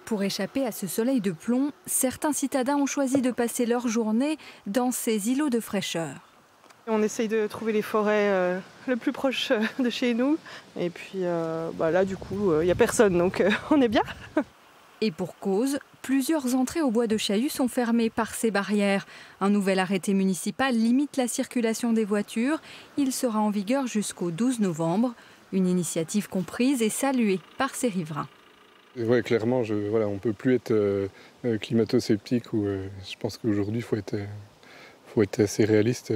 Pour échapper à ce soleil de plomb, certains citadins ont choisi de passer leur journée dans ces îlots de fraîcheur. On essaye de trouver les forêts le plus proche de chez nous. Et puis là, du coup, il n'y a personne, donc on est bien. Et pour cause, plusieurs entrées au bois de Chaillus sont fermées par ces barrières. Un nouvel arrêté municipal limite la circulation des voitures. Il sera en vigueur jusqu'au 12 novembre. Une initiative comprise et saluée par ces riverains. Ouais, clairement, on ne peut plus être climato-sceptique. Je pense qu'aujourd'hui, il faut être assez réaliste.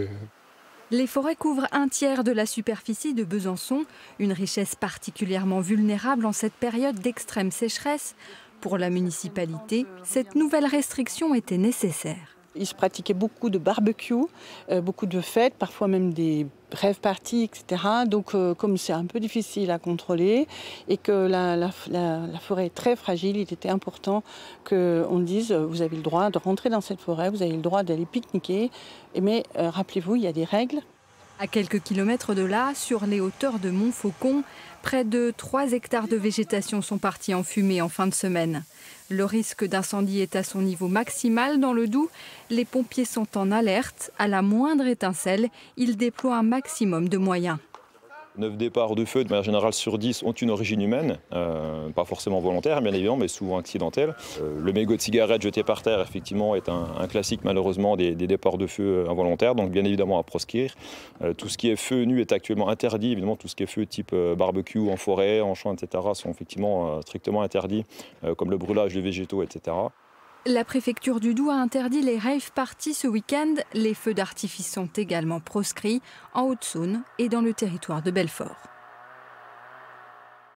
Les forêts couvrent un tiers de la superficie de Besançon, une richesse particulièrement vulnérable en cette période d'extrême sécheresse. Pour la municipalité, cette nouvelle restriction était nécessaire. Il se pratiquait beaucoup de barbecue, beaucoup de fêtes, parfois même des rave parties, etc. Donc comme c'est un peu difficile à contrôler et que la forêt est très fragile, il était important qu'on dise vous avez le droit de rentrer dans cette forêt, vous avez le droit d'aller pique-niquer. Mais rappelez-vous, il y a des règles. À quelques kilomètres de là, sur les hauteurs de Montfaucon, près de 3 hectares de végétation sont partis en fumée en fin de semaine. Le risque d'incendie est à son niveau maximal dans le Doubs. Les pompiers sont en alerte. À la moindre étincelle, ils déploient un maximum de moyens. 9 départs de feu, de manière générale, sur 10 ont une origine humaine, pas forcément volontaire, bien évidemment, mais souvent accidentelle. Le mégot de cigarette jeté par terre, effectivement, est un classique, malheureusement, des départs de feu involontaires, donc bien évidemment à proscrire. Tout ce qui est feu nu est actuellement interdit, évidemment, tout ce qui est feu type barbecue en forêt, en champ, etc., sont effectivement strictement interdits, comme le brûlage de végétaux, etc. La préfecture du Doubs a interdit les rave parties ce week-end. Les feux d'artifice sont également proscrits en Haute-Saône et dans le territoire de Belfort.